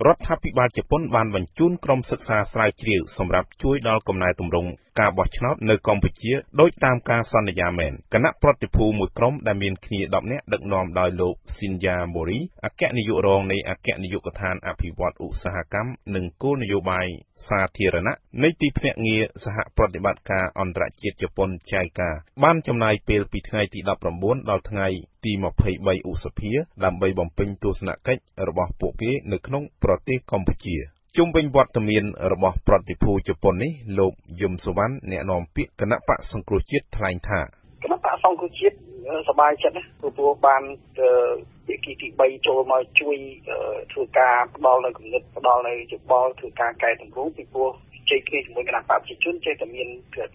រដ្ឋាភិបាលជប៉ុនបានបញ្ជូនក្រុមសិក្សាស្រាវជ្រាវសម្រាប់ជួយដល់កំណែទម្រង់ការបោះឆ្នោតនៅកម្ពុជាដោយតាមការសន្យាមែនគណៈប្រតិភូមួយក្រុមដែលមានគ្នា10នាក់ដឹកនាំដោយលោកស៊ីនយ៉ាម៉ូរីអគ្គនាយករងនៃអគ្គនាយកដ្ឋានអភិវឌ្ឍឧស្សាហកម្មនិងគោលនយោបាយសាធារណៈនៃទីភ្នាក់ងារសហប្រតិបត្តិការអន្តរជាតិជប៉ុនចៃកាបានចំណាយពេលពីថ្ងៃទី19ដល់ថ្ងៃទី23ឧសភាដើម្បីបំពេញទស្សនកិច្ចរបស់ពួកគេនៅក្នុងប្រទេសកម្ពុជាជុំវិញវត្តមានរបស់ប្រតិភូជប៉ុននេះលោកយឹមសុវណ្ណអ្នកនាំពាក្យគណៈបកសង្គ្រោះជាតិថ្លែងថាគណៈបកសង្គ្រោះជាតិសប្បាយចិត្តណាព្រោះបានភាគីទី3ចូលមកជួយធ្វើការផ្ដល់នៅគំនិតផ្ដល់នៅយោបល់ធ្វើការកែតម្រូវពីព្រោះជ័យគ្នាជាមួយគណៈបកប្រជាជនចេះតែមាន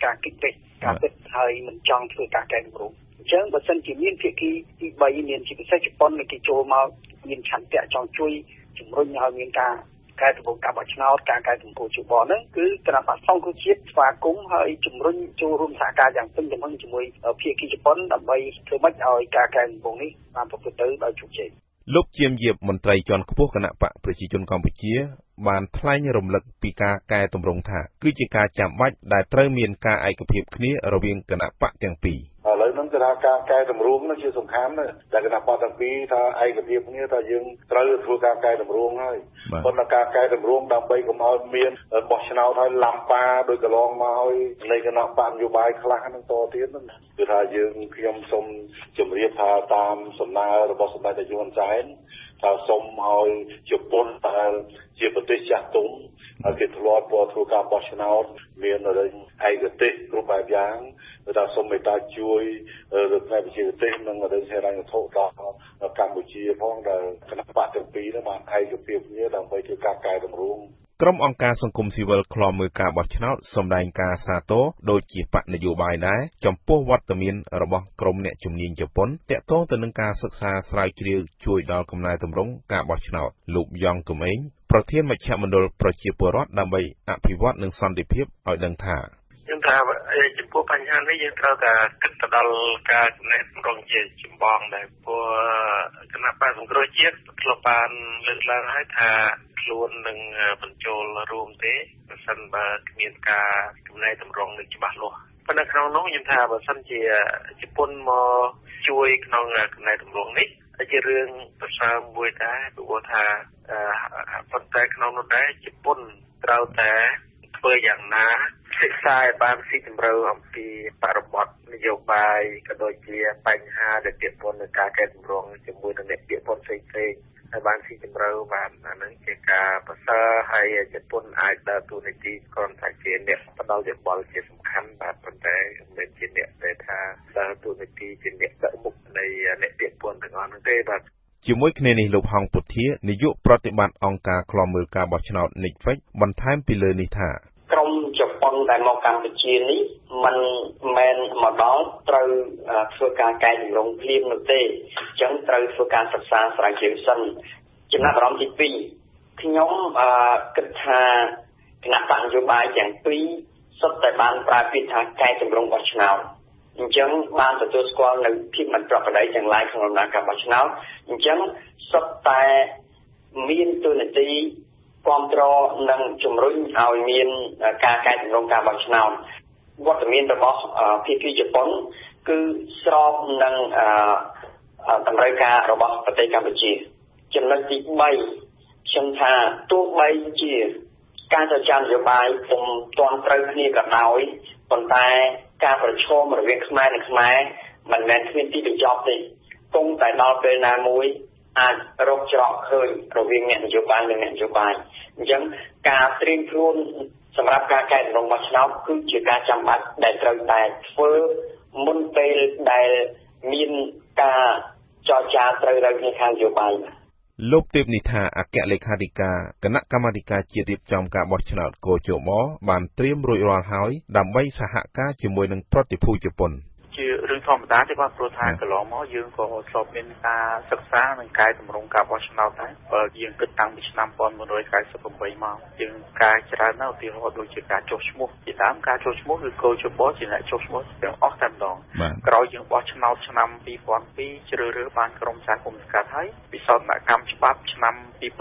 ការគិតពេកការគិតហើយមិនចង់ធ្វើការកែតម្រូវអញ្ចឹងបើសិនជាមានភាគីទី3មានជាពិសេសជប៉ុនគេចូលមកមានឆន្ទៈចង់ជួយជំរុញឲ្យមានការកែតម្រូវការបោះឆ្នោតការកែតម្រូវយោបល់ហ្នឹងគឺគណៈបកសង្គ្រោះជាតិស្វាគមន៍ហើយជំរុញចូលរួមសហការយ៉ាងពេញលេញជាមួយភាគីជប៉ុនដើម្បីធ្វើម៉េចឲ្យការកែតម្រូវនេះបានប្រព្រឹត្តទៅដោយជោគជ័យលោកជាមយាបមន្ត្រីជាន់ខ្ពស់គណៈបកប្រជាជនកម្ពុជាបានថ្លែងរំលឹកពីការកែតម្រង់ថាគឺជាការចាំបាច់ដែលត្រូវមានការឯកភាពគ្នារវាងគណៈបកទាំងពីរឥឡូវហ្នឹងគឺថាការកែតម្រង់នោះជាសំខាន់ណាស់តែគណៈបកទាំងពីរថាឯកភាពគ្នាថាយើងត្រូវធ្វើការកែតម្រង់ហើយប៉ុន្តែការកែតម្រង់ដើម្បីកុំឲ្យមានបោះឆ្នោតឲ្យឡំប៉ាដោយកន្លងមកឲ្យនៃគណៈបកនយោបាយខ្លះហ្នឹងតទៀតហ្នឹងគឺថាយើងខ្ញុំសូមជម្រាបថាតាមសំណើរបស់សម្ដេចនាយកហ៊ុនសែនថាសូមឲ្យជប៉ុនដែលជាប្រទេសចាស់ទុំហើយគេធ្លាប់ធ្វើការបោះឆ្នោតមានឯកទេសគ្រប់បែបយ៉ាងថាសូមមេត្តាជួយលើផ្នែកវិជាទេសនិងរឿងហិរញ្ញវត្ថុដល់កម្ពុជាផងដែលគណៈបកទាំងពីរនោះបានឯកភាពគ្នាដើម្បីធ្វើការកែតម្រង់ក្រុមអង្គការសង្គមស៊ីវិលឃ្លាំមើលការបោះឆ្នោតសម្ដែងការសាទរដូចជាបកនយោបាយដែរចំពោះវត្តមានរបស់ក្រុមអ្នកជំនាញជប៉ុនទាក់ទងទៅនឹងការសិក្សាស្រាវជ្រាវជួយដល់កំណែទម្រង់ការបោះឆ្នោតលោកយ៉ងកំឯងប្រធានមជ្ឈមណ្ឌលប្រជាពលរដ្ឋដើម្បីអភិវឌ្ឍនិងសន្តិភាពឲ្យដឹងថាយើងថាចំពោះបញ្ហានេះយើងត្រូវតែគិតទៅដល់ការកំណែទម្រង់ជាចម្បងដែរព្រោះគណៈបកសង្គ្រោះជាតិធ្លាប់បានលើកឡើងហើយថាខ្លួននឹងបញ្ចូលរួមទេបើសិនបើគ្មានការកំណែទម្រង់នឹងច្បាស់លាស់ប៉ុន្តែក្នុងនោះខ្ញុំថាបើសិនជាជប៉ុនមកជួយក្នុងកំណែទម្រង់នេះជារឿងប្រសើរមួយដែរព្រោះថាប៉ុន្តែក្នុងនោះដែរជប៉ុនត្រូវតែធ្វើយ៉ាងណាសិក្សាឲ្យបានស៊ីជម្រៅអំពីបរិបទនយោបាយក៏ដូចជាបញ្ហាដែលពាក់ព័ន្ធនឹងការកែតម្រង់ជាមួយនឹងអ្នកពាក់ព័ន្ធផ្សេងៗហើយបានស៊ីជម្រៅបានអានឹងជាការប្រសើរហើយជប៉ុនអាចដើរតួនាទីគ្រាន់តែជាអ្នកផ្ដល់យោបល់ជាសំខាន់បាទប៉ុន្តែមិនមែនជាអ្នកដែលថាដើរតួនាទីជាអ្នកដឹកមុខនៃអ្នកពាក់ព័ន្ធទាំងអស់នោះទេបាទជាមួយគ្នានេះលោកហងពុធានាយកប្រតិបត្តិអង្គការឃ្លាំមើលការបោះឆ្នោត NICFEC បន្ថែមពីលើនេះថាក្រុមជប៉ុនដែលមកកម្ពុជានេះមិនមែនមកដល់ត្រូវធ្វើការកែតម្រង់ភ្លាមនោះទេអញ្ចឹងត្រូវធ្វើការសិក្សាស្រាវជ្រាវសិនចំណាប់អារម្មណ៍ទី2ខ្ញុំគិតថាគណៈបកនយោបាយទាំងពីរសុទ្ធតែបានប្រើពាក្យថាកែតម្រង់បោះឆ្នោតអញ្ចឹងបានទទួលស្គាល់នៅភាពមិនប្រក្រតីទាំងឡាយក្នុងដំណើរការបោះឆ្នោតអញ្ចឹងសុទ្ធតែមានទូនាទីគ្រប់គ្រងនិងជំរុញឲ្យមានការកែតម្រង់ការបោះឆ្នោតវត្តមានរបស់ភាគីជប៉ុនគឺស្របនឹងតម្រូវការរបស់ប្រទេសកម្ពុជាចំណុចទី3ខ្ញុំថាទោះបីជាការចរចានយោបាយពុំទាន់ត្រូវគ្នាក៏ដោយប៉ុន្តែការប្រឈមរវាងខ្មែរនិងខ្មែរមិនមែនគ្មានទីបញ្ចប់ទេគង់តែដល់ពេលណាមួយអាចរកច្រកឃើញរវាងអ្នកនយោបាយនិងអ្នកនយោបាយអញ្ចឹងការត្រៀមខ្លួនសម្រាប់ការកែតម្រង់បោះឆ្នោតគឺជាការចាំបាច់ដែលត្រូវតែធ្វើមុនពេលដែលមានការចរចាត្រូវរគ្នាខាងនយោបាយលោកទេពនិថាអគ្គលេខាធិការគណៈកម្មាធិការជាតិរៀបចំការបោះឆ្នោតកោជមបានត្រៀមរួចរាល់ហើយដើម្បីសហការជាមួយនឹងប្រតិភូជប៉ុនជា រឿងធម្មតាទេបាទព្រោះថាកន្លងមកយើងក៏ធ្លាប់មានការសិក្សានិងកែតម្រង់ការបោះឆ្នោតដែរបើយើងគិតតាំងពីឆ្នាំ1998មកយើងការច្រើនណាស់ឧទាហរណ៍ដូចជាការចុះឈ្មោះជាដើមការចុះឈ្មោះគឺគោលជំបល់ជាអ្នកចុះឈ្មោះទាំងអស់តែម្ដងក្រោយយើងបោះឆ្នោតឆ្នាំ2002ជ្រើសរើសបានក្រុមសហគមន៍សង្កាត់ហើយវិសោធនកម្មច្បាប់ឆ្នាំ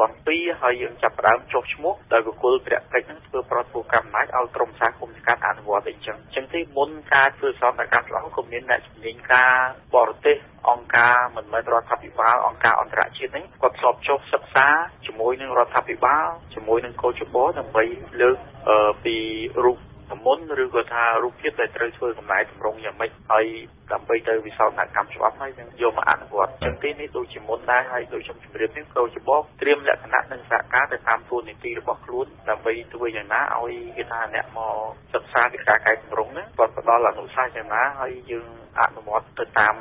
2002ហើយយើងចាប់ផ្ដើមចុះឈ្មោះដោយបុគ្គលព្រះកិច្ចនឹងធ្វើប្រតិកម្មអំណាចឲ្យក្រុមសហគមន៍សង្កាត់អនុវត្តអីចឹងទេមុនការធ្វើសកម្មកម្មឡើងក៏មានអ្នកជំនាញការបរទេសអង្គការមិនមែនរដ្ឋាភិបាលអង្គការអន្តរជាតិហ្នឹងគាត់ធ្លាប់ចុះសិក្សាជាមួយនឹងរដ្ឋាភិបាលជាមួយនឹងកោជបដើម្បីលើកពីរូបមន្តឬក៏ថារូបភាពដែលត្រូវធ្វើកំណែតម្រង់យ៉ាងម៉េចហើយដើម្បីទៅវិសោធនកម្មច្បាប់ហើយនឹងយកមកអនុវត្តចឹងទេនេះដូចជាមុនដែរហើយដូចខ្ញុំជម្រាបនេះកោជបត្រៀមលក្ខណៈនិងសហការទៅតាមទូនីតិរបស់ខ្លួនដើម្បីធ្វើយ៉ាងណាឲ្យគេថាអ្នកមកសិក្សាពីការកែតម្រង់ហ្នឹងគាត់ផ្ដល់អនុសាសន៍យ៉ាងណាហើយយើងអនុវត្តទៅតាម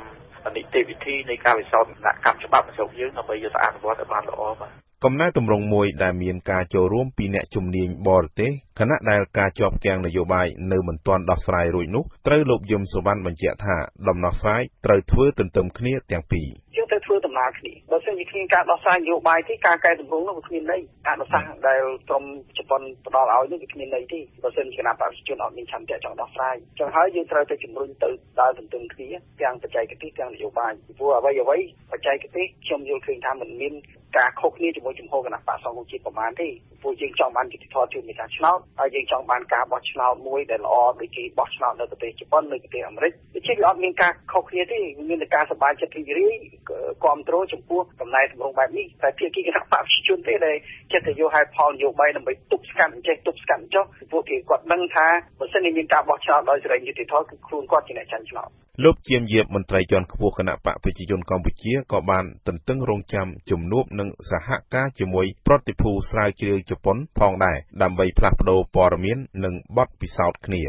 នីតិវិធីនៃការវិសោធនកម្មច្បាប់នៅស្រុកយើងដើម្បីយកទៅអនុវត្តឲ្យបានល្អបាទកំណែទម្រង់មួយដែលមានការចូលរួមពីអ្នកជំនាញបរទេសខណៈដែលការជាប់គាំងនយោបាយនៅមិនទាន់ដោះស្រាយរួចនោះត្រូវលោកយមសុវណ្ណបញ្ជាក់ថាដំណោះស្រាយត្រូវធ្វើទន្ទឹមគ្នាទាំងពីរយើងត្រូវធ្វើដំណើរគ្នាបើមិនជាគ្មានការដោះស្រាយនយោបាយទេការកែតម្រង់នោះវាគ្មានន័យអនុសាសន៍ដែលក្រុមជប៉ុនផ្ដល់ឲ្យនេះវាគ្មានន័យទេបើមិនជាគណៈបព្វជិជនអត់មានឆន្ទៈចង់ដោះស្រាយចឹងហើយយើងត្រូវតែជំរុញទៅដើរទន្ទឹមគ្នាទាំងបច្ចេកទេសទាំងនយោបាយព្រោះអ្វីបច្ចេកទេសខ្ញុំយល់ឃើញថាមិនមានការខុសគ្នាជាមួយជំហរគណៈបក្សសង្គមជាតិប្រមាណទេព្រោះយើងចង់បានយុត្តិធម៌ជួយមានការឆ្នោតហើយយើងចង់បានការបោះឆ្នោតមួយដែលល្អដូចគេបោះឆ្នោតនៅប្រទេសជប៉ុននៅប្រទេសអាមេរិកដូច្នេះវាអត់មានការខុសគ្នាទេមានតែការសប្បាយចិត្តរីករាយគ្រប់គ្រងចំពោះកំណែតម្រង់បែបនេះតែភាគីគណៈបព្វជិជនទេដែលចិត្តទៅយកហេតុផលនយោបាយដើម្បីទប់ស្កាត់ទប់ស្កាត់ចុះពួកគេគាត់ដឹងថាបើសិនជាមានការបោះឆ្នោតដោយសេរីយុត្តិធម៌គឺខ្លួនគាត់ជាអ្នកចាញ់ឆ្នោតលោកជាមយាបមន្ត្រីជាន់ខ្ពស់គណៈបកប្រជាជនកម្ពុជាក៏បានទន្ទឹងរង់ចាំជំនួបនិងសហការជាមួយប្រតិភូស្រាវជ្រាវជប៉ុនផងដែរដើម្បីផ្លាស់ប្ដូរព័ត៌មាននិងបទពិសោធន៍គ្នា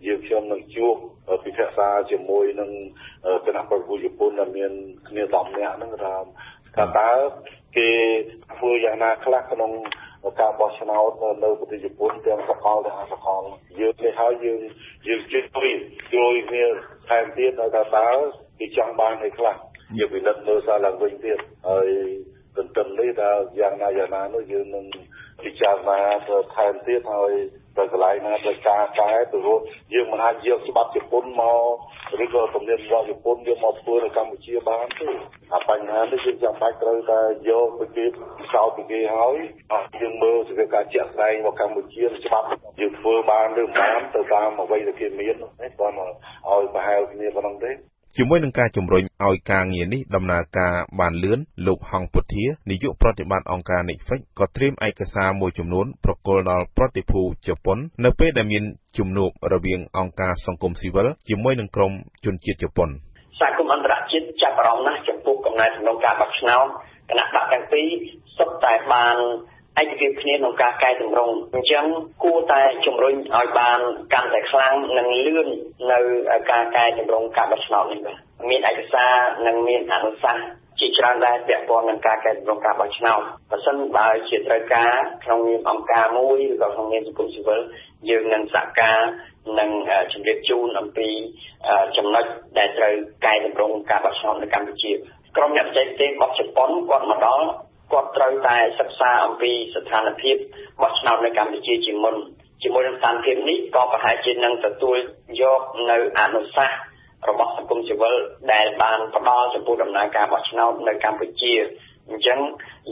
យើងខ្ញុំនឹងជួបពិភាក្សាជាមួយនឹងគណៈប្រតិភូជប៉ុនដែលមានគ្នា10នាក់ហ្នឹងថាតើគេធ្វើយ៉ាងណាខ្លះក្នុងការបោះឆ្នោតនៅប្រទេសជប៉ុនទាំងសកលទាំងអសកលយើងនេះហើយយើងជួយគ្នាថែមទៀតថាតើគេចង់បានអីខ្លះយើងពិនិត្យមើលសារឡើងវិញទៀតហើយទន្ទឹមនេះថាយ៉ាងណានោះយើងនឹងពិចារណាទៅថែមទៀតហើយទៅកន្លែងណាទៅការកែទៅរត់យើងមិនអាចយកច្បាប់ជប៉ុនមកឬក៏ទំនៀមទម្លាប់ជប៉ុនយកមកធ្វើនៅកម្ពុជាបានទេបញ្ហានេះយើងចាំបាច់ត្រូវតែយកទៅគេពិសោធន៍ពីគេហើយយើងមើលសេចក្តីការជាក់ស្ដែងរបស់កម្ពុជាច្បាប់យើងធ្វើបានឬមិនបានទៅតាមអ្វីដែលគេមាននេះគាត់មកឲ្យប្រហែលគ្នាប៉ុណ្ណឹងទេជាមួយនឹងការជំរុញឲ្យការងារនេះដំណើរការបានលឿនលោកហងពុធានាយកប្រតិបត្តិអង្គការ Netflix ក៏ត្រៀមឯកសារមួយចំនួនប្រគល់ដល់ប្រតិភូជប៉ុននៅពេលដែលមានជំនួបរវាងអង្គការសង្គមស៊ីវិលជាមួយនឹងក្រុមជនជាតិជប៉ុនសហគមន៍អន្តរជាតិចាប់អារម្មណ៍ណាស់ចំពោះកំណែទម្រង់ការបោះឆ្នោតគណៈបកទាំងពីរសុទ្ធតែបានឯកភាពគ្នាក្នុងការកែតម្រង់អញ្ចឹងគួរតែជំរុញឲ្យបានកាន់តែខ្លាំងនិងលឿននៅការកែតម្រង់ការបោះឆ្នោតនេះបាទមានឯកសារនិងមានអនុសាសន៍ជាច្រើនដែរពាក់ព័ន្ធនឹងការកែតម្រង់ការបោះឆ្នោតបើសិនបើជាត្រូវការក្នុងនាមអង្គការមួយឬក៏ក្នុងនាមសង្គមស៊ីវិលយើងនឹងសហការនិងជម្រាបជូនអំពីចំណុចដែលត្រូវកែតម្រង់ការបោះឆ្នោតនៅកម្ពុជាក្រុមអ្នកបច្ចេកទេសរបស់ជប៉ុនគាត់មកដល់គាត់ត្រូវតែសិក្សាអំពីស្ថានភាពបោះឆ្នោតនៅកម្ពុជាជាមុនជាមួយនឹងស្ថានភាពនេះក៏ប្រហែលជានឹងទទួលយកនៅអនុសាសន៍របស់សង្គមស៊ីវិលដែលបានផ្ដល់ចំពោះដំណើរការបោះឆ្នោតនៅកម្ពុជាអញ្ចឹង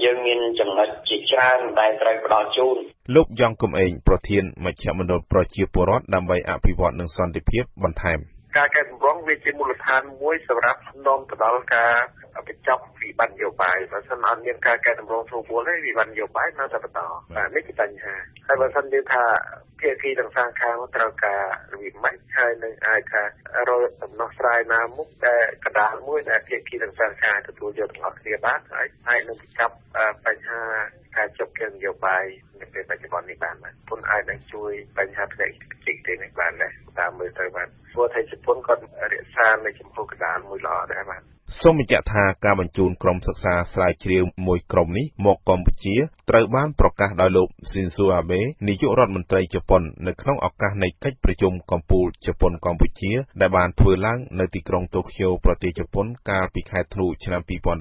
យើងមានចំណុចជាច្រើនដែលត្រូវផ្ដល់ជូនលោកយ៉ងកំឯងប្រធានមជ្ឈមណ្ឌលប្រជាពលរដ្ឋដើម្បីអភិវឌ្ឍនិងសន្តិភាពបន្ថែមការកែតម្រង់វាជាមូលដ្ឋានមួយសម្រាប់នាំទៅដល់ការបញ្ចប់វិបត្តិនយោបាយបើមិនអត់មានការកែតម្រង់ស្រួលទេវិបត្តិនយោបាយនៅតែបន្តនេះជាបញ្ហាហើយបើមិនយើងថាភាគីទាំងសងខាងត្រូវការរបៀបម៉េចហើយនឹងអាចថារកដំណោះស្រាយណាមុខដែលកណ្ដាលមួយដែលភាគីទាំងសងខាងទទួលយកទាំងអស់គ្នាបានហើយនឹងបញ្ចប់បញ្ហាការជប់គ្នានយោបាយនៅពេលបច្ចុប្បន្ននេះបានពុនអាចនឹងជួយបញ្ហាផ្នែកទីផ្សេងនេះបានដែរតាមមើលទៅបានព្រោះថាជប៉ុនគាត់រក្សានៅចំពោះកណ្ដាលមួយល្អដែរបាទ សូមបញ្ជាក់ថាការបញ្ជូនក្រុមសិក្សាស្រាវជ្រាវមួយក្រុមនេះមកកម្ពុជាត្រូវបានប្រកាសដោយលោក Shinzo Abe នាយករដ្ឋមន្ត្រីជប៉ុននៅក្នុងឱកាសនៃកិច្ចប្រជុំកំពូលជប៉ុនកម្ពុជាដែលបានធ្វើឡើងនៅទីក្រុងតូក្យូប្រទេសជប៉ុនកាលពីខែធ្នូឆ្នាំ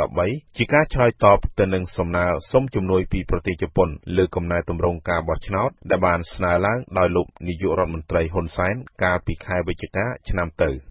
2013ជាការឆ្លើយតបទៅនឹងសំណើសុំជំនួយពីប្រទេសជប៉ុនលើកំណែទម្រង់ការបោះឆ្នោតដែលបានស្នើឡើងដោយលោកនាយករដ្ឋមន្ត្រីហ៊ុនសែនកាលពីខែវិច្ឆិកាឆ្នាំទៅ